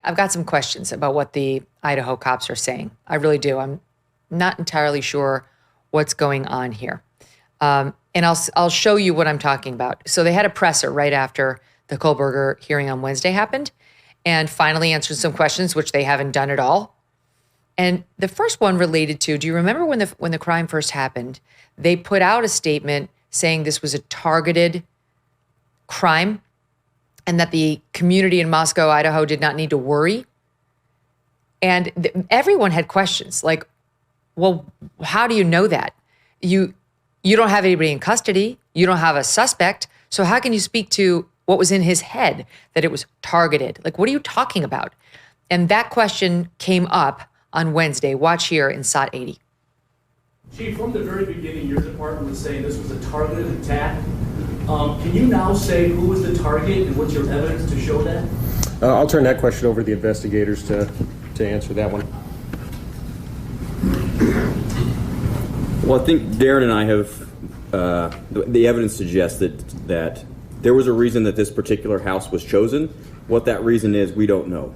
I've got some questions about what the Idaho cops are saying. I really do. I'm not entirely sure what's going on here. And I'll show you what I'm talking about. So they had a presser right after the Kohberger hearing on Wednesday happened and finally answered some questions, which they haven't done at all. And the first one related to, do you remember when the crime first happened? They put out a statement saying this was a targeted crime and that the community in Moscow, Idaho did not need to worry. And everyone had questions like, well, how do you know that? You don't have anybody in custody. You don't have a suspect. So how can you speak to what was in his head, that it was targeted? Like, what are you talking about? And that question came up on Wednesday. Watch here in SOT 80. Chief, from the very beginning, your department was saying this was a targeted attack. Can you now say who was the target and what's your evidence to show that? I'll turn that question over to the investigators to answer that one. Well, I think Darren and I have, the evidence suggests that there was a reason that this particular house was chosen. What that reason is, we don't know.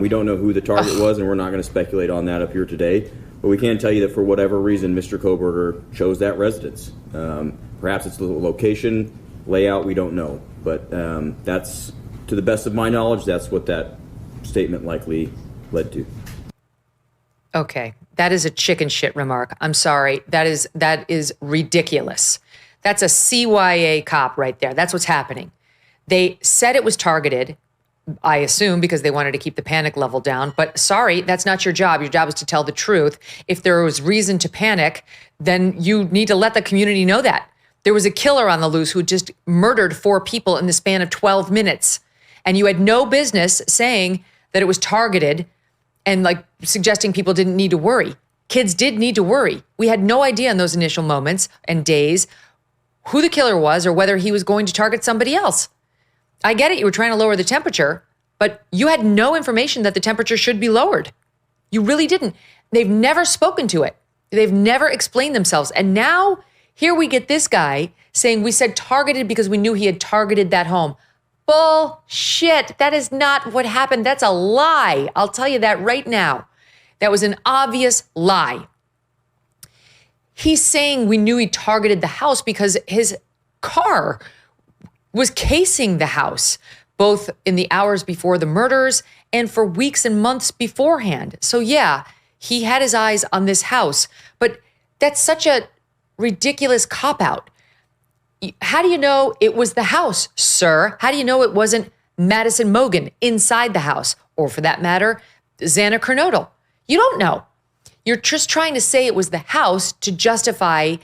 We don't know who the target was, and we're not going to speculate on that up here today. But we can tell you that for whatever reason, Mr. Kohberger chose that residence. Perhaps it's the location, layout, we don't know. But that's, to the best of my knowledge, that's what that statement likely led to. Okay, that is a chicken shit remark. I'm sorry. That is ridiculous. That's a CYA cop right there. That's what's happening. They said it was targeted, I assume, because they wanted to keep the panic level down. But sorry, that's not your job. Your job is to tell the truth. If there was reason to panic, then you need to let the community know that. There was a killer on the loose who just murdered 4 people in the span of 12 minutes. And you had no business saying that it was targeted and like suggesting people didn't need to worry. Kids did need to worry. We had no idea in those initial moments and days who the killer was or whether he was going to target somebody else. I get it, you were trying to lower the temperature, but you had no information that the temperature should be lowered. You really didn't. They've never spoken to it. They've never explained themselves. And now here we get this guy saying we said targeted because we knew he had targeted that home. Bullshit. That is not what happened. That's a lie. I'll tell you that right now. That was an obvious lie. He's saying we knew he targeted the house because his car was casing the house, both in the hours before the murders and for weeks and months beforehand. So yeah, he had his eyes on this house, but that's such a ridiculous cop-out. How do you know it was the house, sir? How do you know it wasn't Madison Mogen inside the house? Or for that matter, Xana Kernodle? You don't know. You're just trying to say it was the house to justify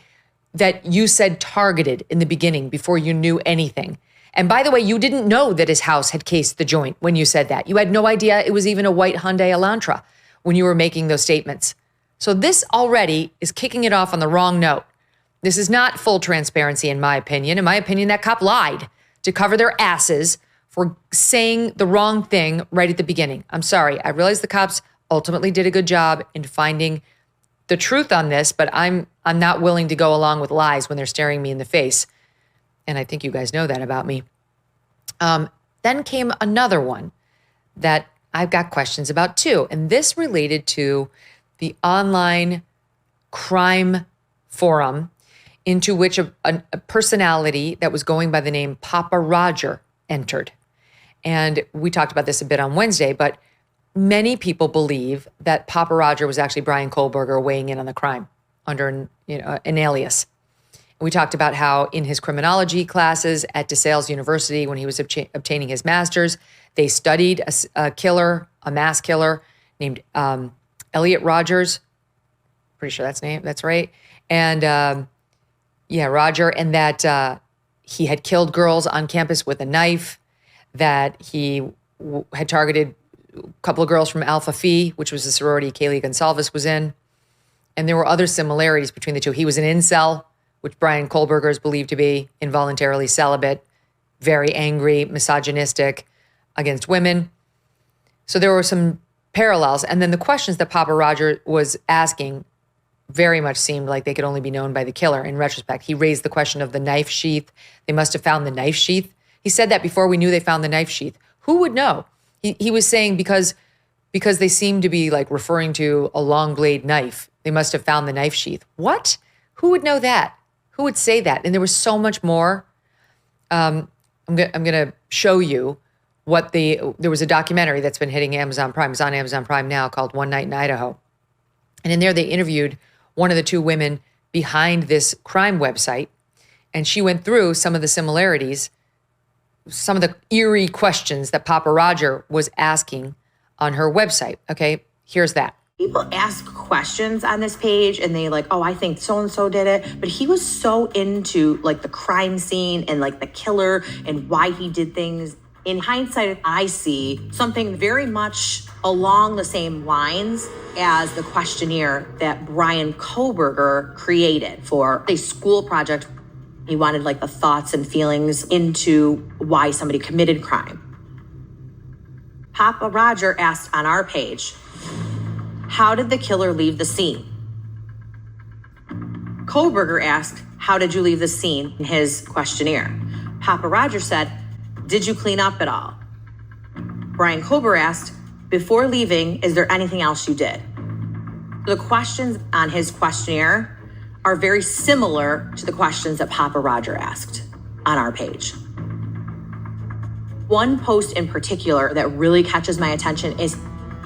that you said targeted in the beginning before you knew anything. And by the way, you didn't know that his house had cased the joint when you said that. You had no idea it was even a white Hyundai Elantra when you were making those statements. So this already is kicking it off on the wrong note. This is not full transparency, in my opinion. In my opinion, that cop lied to cover their asses for saying the wrong thing right at the beginning. I'm sorry. I realize the cops ultimately did a good job in finding the truth on this, but I'm not willing to go along with lies when they're staring me in the face. And I think you guys know that about me. Then came another one that I've got questions about too. And this related to the online crime forum into which a personality that was going by the name Papa Roger entered. And we talked about this a bit on Wednesday, but many people believe that Papa Roger was actually Bryan Kohberger weighing in on the crime under an alias. We talked about how in his criminology classes at DeSales University, when he was obtaining his master's, they studied a killer, a mass killer named Elliot Rogers. Pretty sure that's right. And Roger, and that he had killed girls on campus with a knife, that he had targeted a couple of girls from Alpha Phi, which was the sorority Kaylee Gonsalves was in. And there were other similarities between the two. He was an incel, which Bryan Kohberger is believed to be, involuntarily celibate, very angry, misogynistic against women. So there were some parallels. And then the questions that Papa Roger was asking very much seemed like they could only be known by the killer. In retrospect, he raised the question of the knife sheath. They must have found the knife sheath. He said that before we knew they found the knife sheath. Who would know? He was saying because they seem to be like referring to a long blade knife, they must have found the knife sheath. What? Who would know that? Who would say that? And there was so much more. I'm gonna show you there was a documentary that's been hitting Amazon Prime. It's on Amazon Prime now, called One Night in Idaho. And in there they interviewed one of the two women behind this crime website. And she went through some of the similarities, some of the eerie questions that Papa Roger was asking on her website. Okay, here's that. People ask questions on this page and they like, oh, I think so-and-so did it. But he was so into like the crime scene and like the killer and why he did things. In hindsight, I see something very much along the same lines as the questionnaire that Bryan Kohberger created for a school project. He wanted like the thoughts and feelings into why somebody committed crime. Papa Roger asked on our page, how did the killer leave the scene? Kohberger asked, how did you leave the scene in his questionnaire? Papa Roger said, did you clean up at all? Bryan Kohberger asked, before leaving, is there anything else you did? The questions on his questionnaire are very similar to the questions that Papa Roger asked on our page. One post in particular that really catches my attention is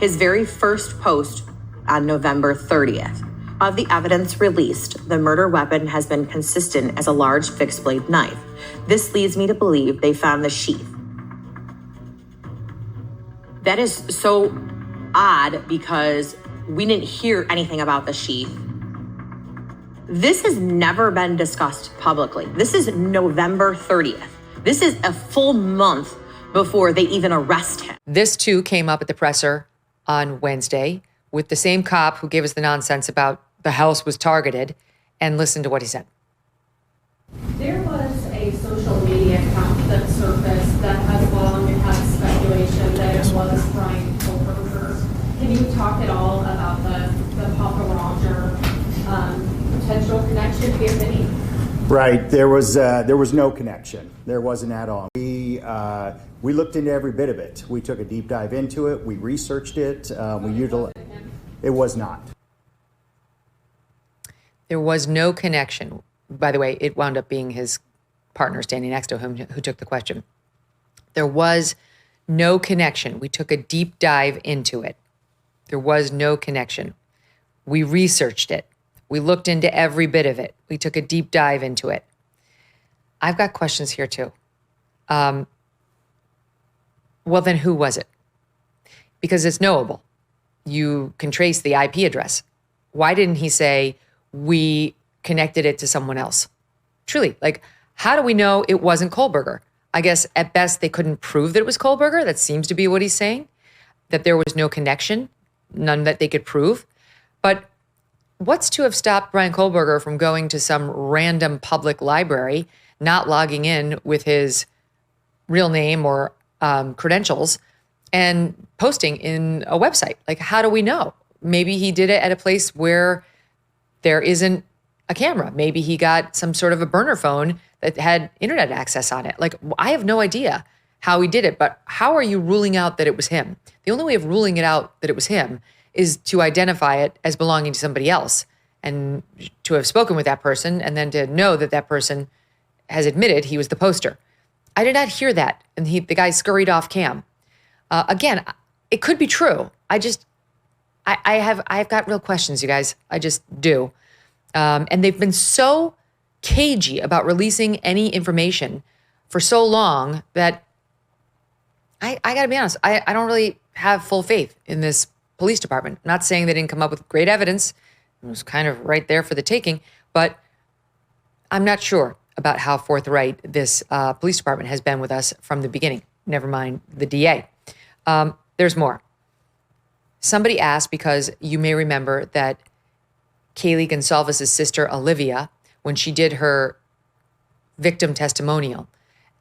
his very first post on November 30th. Of the evidence released, the murder weapon has been consistent as a large fixed blade knife. This leads me to believe they found the sheath. That is so odd because we didn't hear anything about the sheath. This has never been discussed publicly. This is November 30th. This is a full month before they even arrest him. This too came up at the presser on Wednesday with the same cop who gave us the nonsense about the house was targeted, and listen to what he said. There was a social media account that surfaced that has long had speculation that it was Bryan Kohberger. Can you talk at all about the Papa Roger potential connection, if any? Right. There was no connection. There wasn't at all. We looked into every bit of it. We took a deep dive into it. We researched it. We utilized. It was not. There was no connection. By the way, it wound up being his partner standing next to him who took the question. There was no connection. We took a deep dive into it. There was no connection. We researched it. We looked into every bit of it. We took a deep dive into it. I've got questions here too. Well, then who was it? Because it's knowable. You can trace the IP address. Why didn't he say, we connected it to someone else? Truly, like, how do we know it wasn't Kohberger? I guess at best they couldn't prove that it was Kohberger. That seems to be what he's saying, that there was no connection, none that they could prove. But what's to have stopped Bryan Kohberger from going to some random public library, not logging in with his real name or credentials and posting in a website? Like, how do we know? Maybe he did it at a place where there isn't a camera. Maybe he got some sort of a burner phone that had internet access on it. Like, I have no idea how he did it, but how are you ruling out that it was him? The only way of ruling it out that it was him is to identify it as belonging to somebody else and to have spoken with that person and then to know that that person has admitted he was the poster. I did not hear that. And the guy scurried off cam. Again, it could be true. I've got real questions, you guys. I just do. And they've been so cagey about releasing any information for so long that I got to be honest, I don't really have full faith in this police department. I'm not saying they didn't come up with great evidence. It was kind of right there for the taking, but I'm not sure about how forthright this police department has been with us from the beginning. Never mind the DA. There's more. Somebody asked, because you may remember that Kaylee Gonsalves' sister, Olivia, when she did her victim testimonial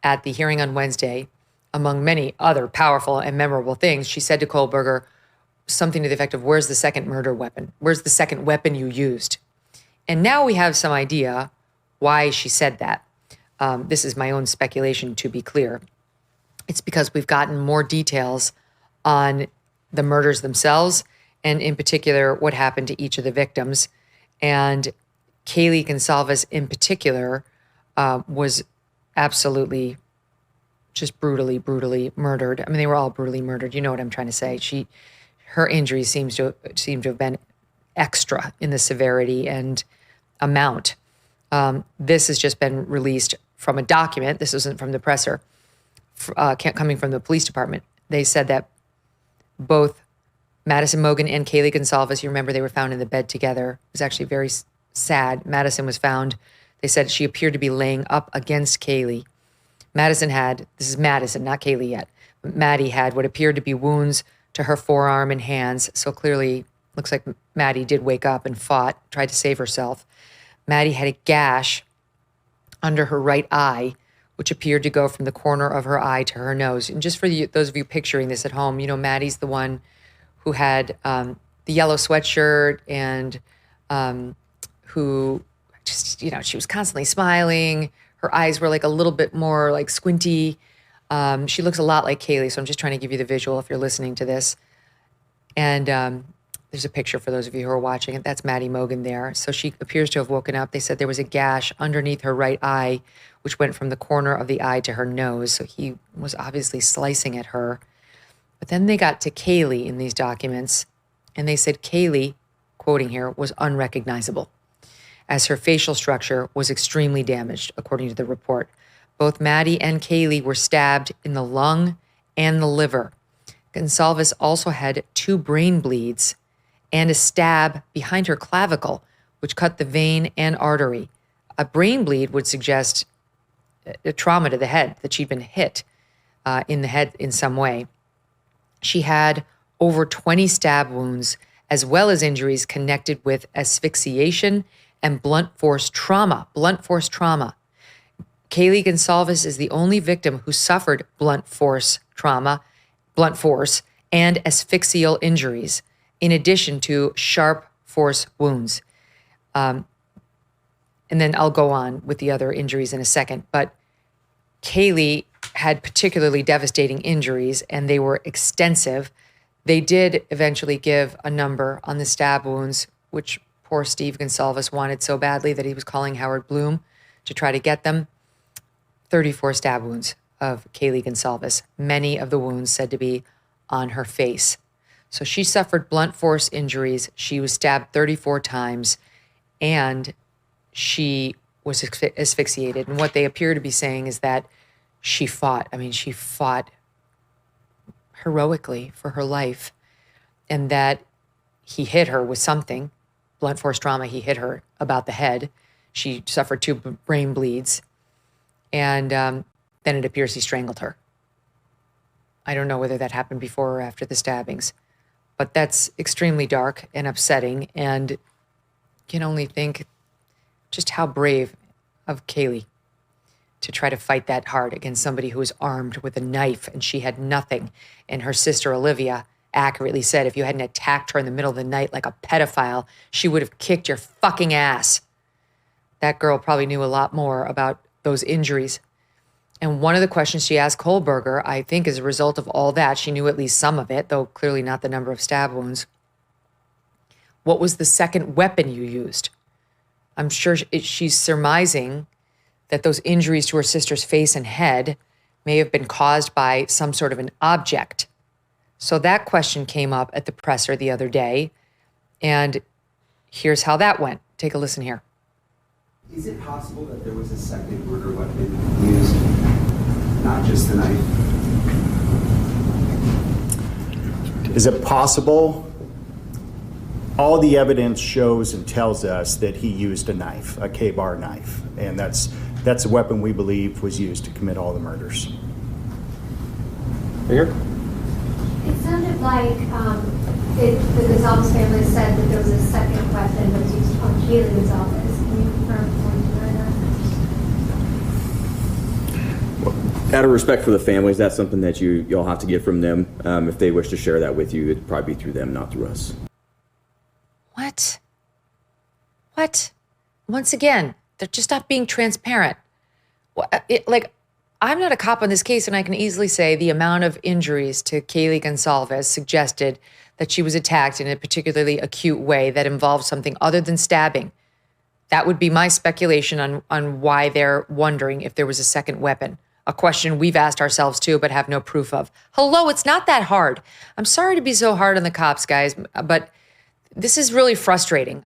at the hearing on Wednesday, among many other powerful and memorable things, she said to Kohberger something to the effect of, where's the second murder weapon? Where's the second weapon you used? And now we have some idea why she said that. This is my own speculation, to be clear. It's because we've gotten more details on the murders themselves, and in particular, what happened to each of the victims. And Kaylee Gonsalves in particular was absolutely just brutally murdered. I mean, they were all brutally murdered. You know what I'm trying to say. Her injuries seem to have been extra in the severity and amount. This has just been released from a document. This isn't from the presser, coming from the police department. They said that both Madison Mogen and Kaylee Gonsalves, you remember they were found in the bed together. It was actually very sad. Madison was found, they said she appeared to be laying up against Kaylee. Madison had, this is Madison, not Kaylee yet, but Maddie had what appeared to be wounds to her forearm and hands. So clearly, looks like Maddie did wake up and fought, tried to save herself. Maddie had a gash under her right eye, which appeared to go from the corner of her eye to her nose. And just for those of you picturing this at home, you know, Maddie's the one who had the yellow sweatshirt and who just, you know, she was constantly smiling. Her eyes were like a little bit more like squinty. She looks a lot like Kaylee, so I'm just trying to give you the visual if you're listening to this. And there's a picture for those of you who are watching it. That's Maddie Mogen there. So she appears to have woken up. They said there was a gash underneath her right eye, which went from the corner of the eye to her nose. So he was obviously slicing at her. But then they got to Kaylee in these documents, and they said Kaylee, quoting here, was unrecognizable, as her facial structure was extremely damaged, according to the report. Both Maddie and Kaylee were stabbed in the lung and the liver. Gonsalves also had 2 brain bleeds and a stab behind her clavicle, which cut the vein and artery. A brain bleed would suggest a trauma to the head, that she'd been hit in the head in some way. She had over 20 stab wounds, as well as injuries connected with asphyxiation and blunt force trauma. Blunt force trauma. Kaylee Gonsalves is the only victim who suffered blunt force trauma, blunt force, and asphyxial injuries, in addition to sharp force wounds. And then I'll go on with the other injuries in a second. But Kaylee had particularly devastating injuries, and they were extensive. They did eventually give a number on the stab wounds, which poor Steve Gonsalves wanted so badly that he was calling Howard Bloom to try to get them. 34 stab wounds of Kaylee Gonsalves, many of the wounds said to be on her face. So she suffered blunt force injuries. She was stabbed 34 times, and she was asphyxiated. And what they appear to be saying is that she fought. I mean, she fought heroically for her life, and that he hit her with something, blunt force trauma. He hit her about the head. She suffered 2 brain bleeds, and then it appears he strangled her. I don't know whether that happened before or after the stabbings, but that's extremely dark and upsetting, and you can only think just how brave of Kaylee to try to fight that hard against somebody who was armed with a knife, and she had nothing. And her sister Olivia accurately said, if you hadn't attacked her in the middle of the night like a pedophile, she would have kicked your fucking ass. That girl probably knew a lot more about those injuries. And one of the questions she asked Kohberger, I think as a result of all that, she knew at least some of it, though clearly not the number of stab wounds. What was the second weapon you used? I'm sure she's surmising that those injuries to her sister's face and head may have been caused by some sort of an object. So that question came up at the presser the other day, and here's how that went. Take a listen here. Is it possible that there was a second murder weapon used, not just the knife? Is it possible? All the evidence shows and tells us that he used a knife, a K-bar knife, and that's a weapon we believe was used to commit all the murders. Here? It sounded like the Gonsalves family said that there was a second weapon that was used on Kaylee Gonsalves. Can you confirm or deny that? Out of respect for the families, that's something that you'll have to get from them. If they wish to share that with you, it'd probably be through them, not through us. What? Once again, they're just not being transparent. I'm not a cop on this case, and I can easily say the amount of injuries to Kaylee Goncalves suggested that she was attacked in a particularly acute way that involved something other than stabbing. That would be my speculation on why they're wondering if there was a second weapon. A question we've asked ourselves too, but have no proof of. Hello, it's not that hard. I'm sorry to be so hard on the cops, guys, but this is really frustrating.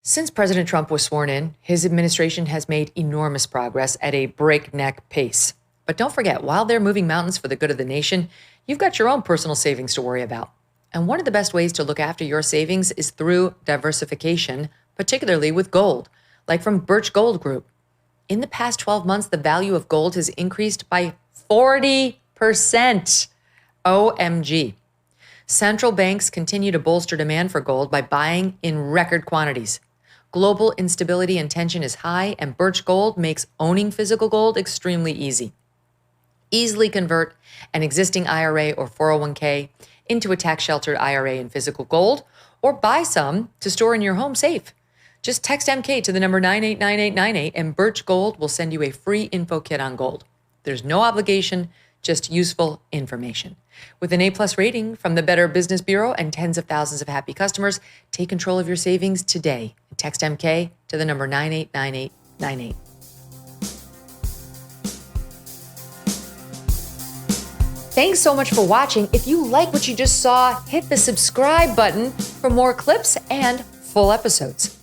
Since President Trump was sworn in, his administration has made enormous progress at a breakneck pace. But don't forget, while they're moving mountains for the good of the nation, you've got your own personal savings to worry about. And one of the best ways to look after your savings is through diversification, particularly with gold, like from Birch Gold Group. In the past 12 months, the value of gold has increased by 40%. OMG. Central banks continue to bolster demand for gold by buying in record quantities. Global instability and tension is high, and Birch Gold makes owning physical gold extremely easy. Easily convert an existing IRA or 401k into a tax-sheltered IRA in physical gold, or buy some to store in your home safe. Just text MK to the number 989898 and Birch Gold will send you a free info kit on gold. There's no obligation, just useful information. With an A+ rating from the Better Business Bureau and tens of thousands of happy customers, take control of your savings today. Text MK to the number 989898. Thanks so much for watching. If you like what you just saw, hit the subscribe button for more clips and full episodes.